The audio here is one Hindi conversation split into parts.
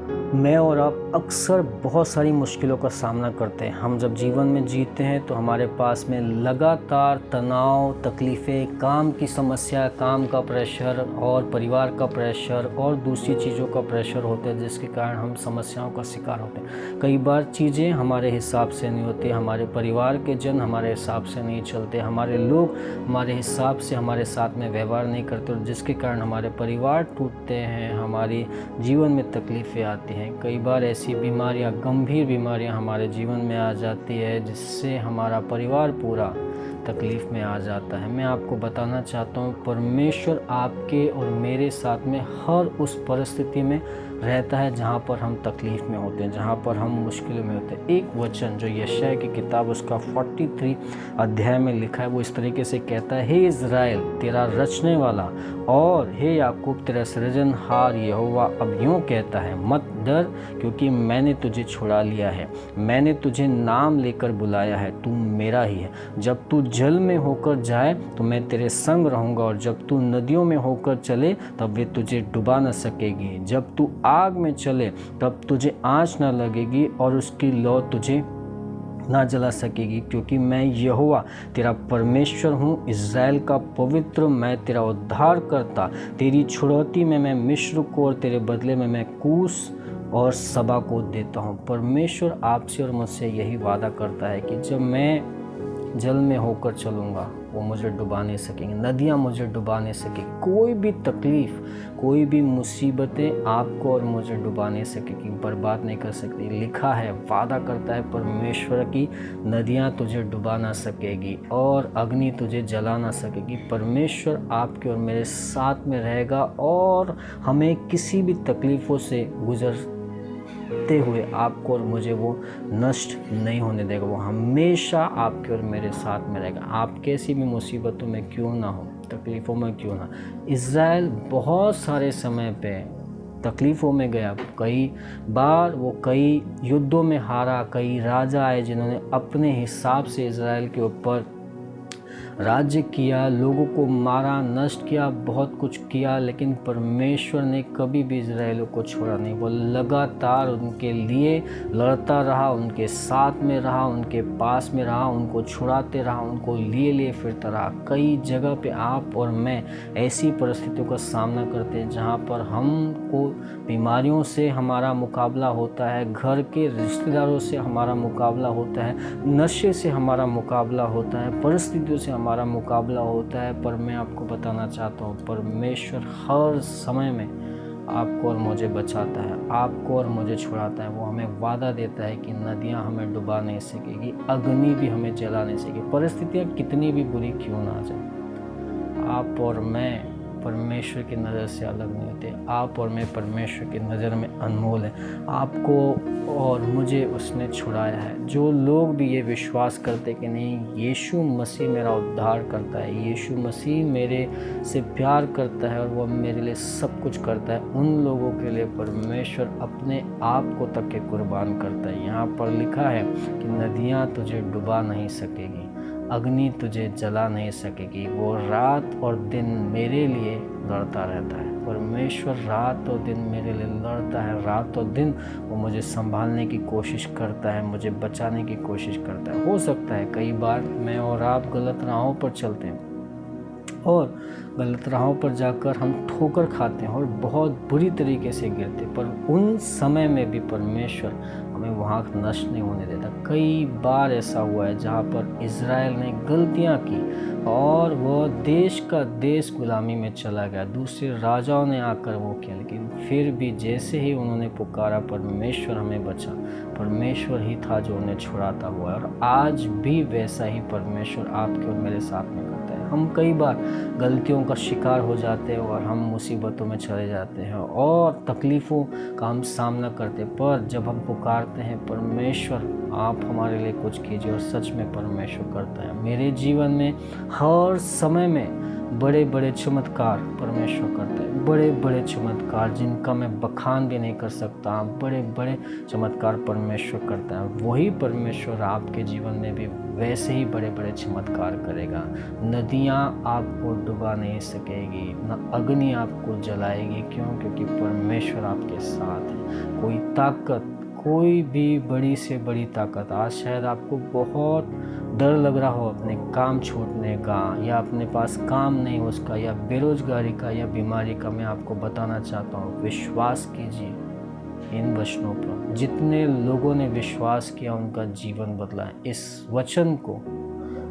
मैं और आप अक्सर बहुत सारी मुश्किलों का सामना करते हैं। हम जब जीवन में जीते हैं तो हमारे पास में लगातार तनाव, तकलीफ़ें, काम की समस्या, काम का प्रेशर और परिवार का प्रेशर और दूसरी चीज़ों का प्रेशर होता है, जिसके कारण हम समस्याओं का शिकार होते हैं। कई बार चीज़ें हमारे हिसाब से नहीं होती, हमारे परिवार के जन हमारे हिसाब से नहीं चलते, हमारे लोग हमारे हिसाब से हमारे साथ में व्यवहार नहीं करते, और जिसके कारण हमारे परिवार टूटते हैं, हमारी जीवन में तकलीफ़ें आती हैं। कई बार ऐसी बीमारियां, गंभीर बीमारियां हमारे जीवन में आ जाती है, जिससे हमारा परिवार पूरा तकलीफ़ में आ जाता है। मैं आपको बताना चाहता हूँ, परमेश्वर आपके और मेरे साथ में हर उस परिस्थिति में रहता है जहाँ पर हम तकलीफ़ में होते हैं, जहाँ पर हम मुश्किल में होते हैं। एक वचन जो यशायाह की किताब उसका 43 अध्याय में लिखा है, वो इस तरीके से कहता है, हे इज़राइल तेरा रचने वाला और हे याकूब तेरा सृजनहार यहोवा अब यूँ कहता है, मत डर, क्योंकि मैंने तुझे छुड़ा लिया है, मैंने तुझे नाम लेकर बुलाया है, तू मेरा ही है। जब तू जल में होकर जाए तो मैं तेरे संग रहूँगा, और जब तू नदियों में होकर चले तब वे तुझे डुबा न सकेगी। जब तू आग में चले तब तुझे आँच न लगेगी और उसकी लौ तुझे ना जला सकेगी, क्योंकि मैं यहोवा तेरा परमेश्वर हूँ, इज़राइल का पवित्र, मैं तेरा उद्धार करता। तेरी छुड़ौती में मैं मिस्र को और तेरे बदले में मैं कूश और सबा को देता हूँ। परमेश्वर आपसे और मुझसे यही वादा करता है कि जब मैं जल में होकर चलूँगा वो मुझे डुबा नहीं सकेंगे, नदियाँ मुझे डुबा नहीं सकेंगी, कोई भी तकलीफ़, कोई भी मुसीबतें आपको और मुझे डुबा नहीं सकेगी, बर्बाद नहीं कर सकती। लिखा है, वादा करता है परमेश्वर की, नदियाँ तुझे डुबा ना सकेगी और अग्नि तुझे जला ना सकेगी। परमेश्वर आपके और मेरे साथ में रहेगा और हमें किसी भी तकलीफ़ों से गुजरते हुए आपको और मुझे वो नष्ट नहीं होने देगा। वो हमेशा आपके और मेरे साथ में रहेगा। आप कैसी भी मुसीबतों में क्यों ना हो, तकलीफ़ों में क्यों ना। इज़राइल बहुत सारे समय पे तकलीफ़ों में गया, कई बार वो कई युद्धों में हारा, कई राजा आए जिन्होंने अपने हिसाब से इज़राइल के ऊपर राज्य किया, लोगों को मारा, नष्ट किया, बहुत कुछ किया, लेकिन परमेश्वर ने कभी भी इज़राइलियों को छोड़ा नहीं। वो लगातार उनके लिए लड़ता रहा, उनके साथ में रहा, उनके पास में रहा, उनको छुड़ाते रहा, उनको लिए फिरता रहा। कई जगह पे आप और मैं ऐसी परिस्थितियों का सामना करते हैं जहाँ पर हमको बीमारियों से हमारा मुकाबला होता है, घर के रिश्तेदारों से हमारा मुकाबला होता है, नशे से हमारा मुकाबला होता है, परिस्थितियों से हमारा मुकाबला होता है। पर मैं आपको बताना चाहता हूँ, परमेश्वर हर समय में आपको और मुझे बचाता है, आपको और मुझे छुड़ाता है। वो हमें वादा देता है कि नदियाँ हमें डुबा नहीं सकेगी, अग्नि भी हमें जला नहीं सकेगी, परिस्थितियाँ कितनी भी बुरी क्यों ना आ जाए। आप और मैं परमेश्वर की नज़र से अलग नहीं होते। आप और मैं परमेश्वर की नज़र में अनमोल हैं। आपको और मुझे उसने छुड़ाया है। जो लोग भी ये विश्वास करते कि नहीं, यीशु मसीह मेरा उद्धार करता है, यीशु मसीह मेरे से प्यार करता है और वो मेरे लिए सब कुछ करता है, उन लोगों के लिए परमेश्वर अपने आप को तक के कुर्बान करता है। यहाँ पर लिखा है कि नदियाँ तुझे डुबा नहीं सकेगी, अग्नि तुझे जला नहीं सकेगी। वो रात और दिन मेरे लिए लड़ता रहता है। परमेश्वर रात और दिन मेरे लिए लड़ता है, रात और दिन वो मुझे संभालने की कोशिश करता है, मुझे बचाने की कोशिश करता है। हो सकता है कई बार मैं और आप गलत राहों पर चलते हैं और गलत राहों पर जाकर हम ठोकर खाते हैं और बहुत बुरी तरीके से गिरते हैं, पर उन समय में भी परमेश्वर हमें वहाँ नष्ट नहीं होने देता। कई बार ऐसा हुआ है जहाँ पर इज़राइल ने गलतियाँ की और वह देश का देश गुलामी में चला गया, दूसरे राजाओं ने आकर वो किया, लेकिन फिर भी जैसे ही उन्होंने पुकारा, परमेश्वर हमें बचा, परमेश्वर ही था जो उन्हें छुड़ाता हुआ। और आज भी वैसा ही परमेश्वर आपके और मेरे साथ में करता है। हम कई बार गलतियों का शिकार हो जाते हैं और हम मुसीबतों में चले जाते हैं और तकलीफ़ों का हम सामना करते हैं, पर जब हम पुकारते हैं परमेश्वर आप हमारे लिए कुछ कीजिए, और सच में परमेश्वर करता है। मेरे जीवन में हर समय में बड़े बड़े चमत्कार परमेश्वर करता है, बड़े बड़े चमत्कार जिनका मैं बखान भी नहीं कर सकता, बड़े बड़े चमत्कार परमेश्वर करता है। वही परमेश्वर आपके जीवन में भी वैसे ही बड़े बड़े चमत्कार करेगा। नदियाँ आपको डुबा नहीं सकेगी, न अग्नि आपको जलाएगी। क्यों? क्योंकि परमेश्वर आपके साथ है। कोई ताकत, कोई भी बड़ी से बड़ी ताकत, आज शायद आपको बहुत डर लग रहा हो अपने काम छोड़ने का, या अपने पास काम नहीं उसका, या बेरोजगारी का, या बीमारी का, मैं आपको बताना चाहता हूँ, विश्वास कीजिए इन वचनों पर। जितने लोगों ने विश्वास किया उनका जीवन बदला है। इस वचन को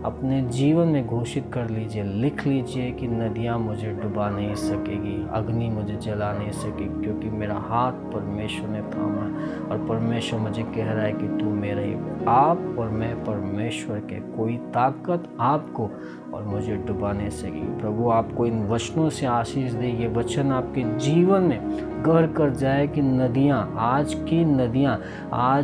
अपने जीवन में घोषित कर लीजिए, लिख लीजिए कि नदियाँ मुझे डुबा नहीं सकेगी, अग्नि मुझे जला नहीं सकेगी, क्योंकि मेरा हाथ परमेश्वर ने थामा है और परमेश्वर मुझे कह रहा है कि तू मेरा ही, आप और मैं परमेश्वर के, कोई ताकत आपको और मुझे डुबा नहीं सकेगी। प्रभु आपको इन वचनों से आशीष दे, ये वचन आपके जीवन में गढ़ कर जाए कि नदियाँ, आज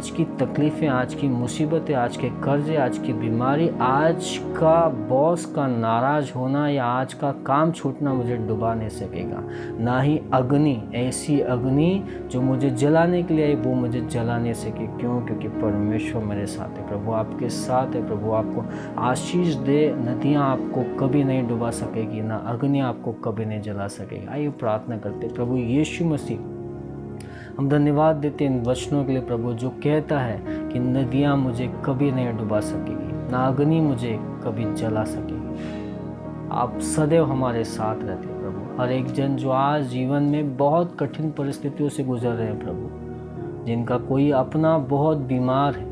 की तकलीफ़ें, आज की मुसीबतें, आज के कर्जे, आज की बीमारी, आज का बॉस का नाराज़ होना या आज का काम छूटना मुझे डुबा नहीं सकेगा। ना ही अग्नि, ऐसी अग्नि जो मुझे जलाने के लिए आई वो मुझे जला नहीं सके। क्यों? क्योंकि परमेश्वर मेरे साथ है। प्रभु आपके साथ है। प्रभु आपको आशीष दे। नदियाँ आपको कभी नहीं डुबा सकेगी, ना अग्नि आपको कभी नहीं जला सकेगी। आइए प्रार्थना करते। प्रभु यीशु मसीह, हम धन्यवाद देते हैं इन वचनों के लिए प्रभु, जो कहता है कि नदियाँ मुझे कभी नहीं डुबा सकेगी, ना अग्नि मुझे कभी जला सकेगी। आप सदैव हमारे साथ रहते हैं प्रभु। हर एक जन जो आज जीवन में बहुत कठिन परिस्थितियों से गुजर रहे हैं प्रभु, जिनका कोई अपना बहुत बीमार है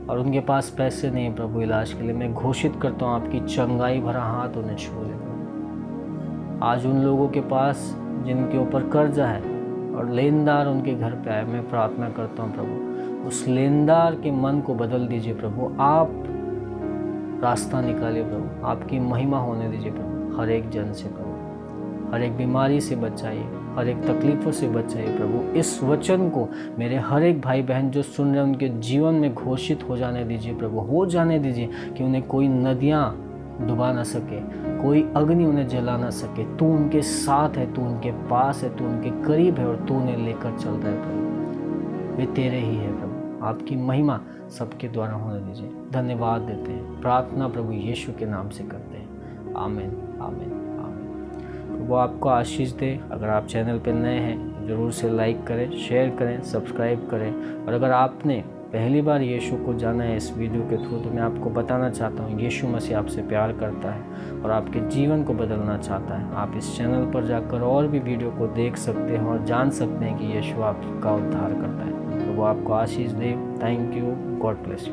और उनके पास पैसे नहीं है प्रभु इलाज के लिए, मैं घोषित करता हूँ आपकी चंगाई भरा हाथ उन्हें छू ले। आज उन लोगों के पास जिनके ऊपर कर्जा है और लेनदार उनके घर पे आए, मैं प्रार्थना करता हूँ प्रभु, उस लेनदार के मन को बदल दीजिए प्रभु। आप रास्ता निकालिए प्रभु, आपकी महिमा होने दीजिए प्रभु। हर एक जन से प्रभु, हर एक बीमारी से बचाइए, हर एक तकलीफ़ों से बचाइए प्रभु। इस वचन को मेरे हर एक भाई बहन जो सुन रहे हैं उनके जीवन में घोषित हो जाने दीजिए प्रभु। हो जाने दीजिए कि उन्हें कोई नदियाँ डुबा ना सके, कोई अग्नि उन्हें जला ना सके। तू उनके साथ है, तू उनके पास है, तू उनके करीब है और तू उन्हें लेकर चल रहा है प्रभु। वे तेरे ही है प्रभु। आपकी महिमा सबके द्वारा होने दीजिए। धन्यवाद देते हैं। प्रार्थना प्रभु यीशु के नाम से करते हैं। आमीन, आमीन, आमीन। प्रभु आपको आशीष दे। अगर आप चैनल पर नए हैं ज़रूर से लाइक करें, शेयर करें, सब्सक्राइब करें। और अगर आपने पहली बार यीशु को जाना है इस वीडियो के थ्रू, तो मैं आपको बताना चाहता हूँ यीशु मसीह आपसे प्यार करता है और आपके जीवन को बदलना चाहता है। आप इस चैनल पर जाकर और भी वीडियो को देख सकते हैं और जान सकते हैं कि यीशु आपका उद्धार करता है। तो वो आपको आशीष दे। Thank you. God bless you.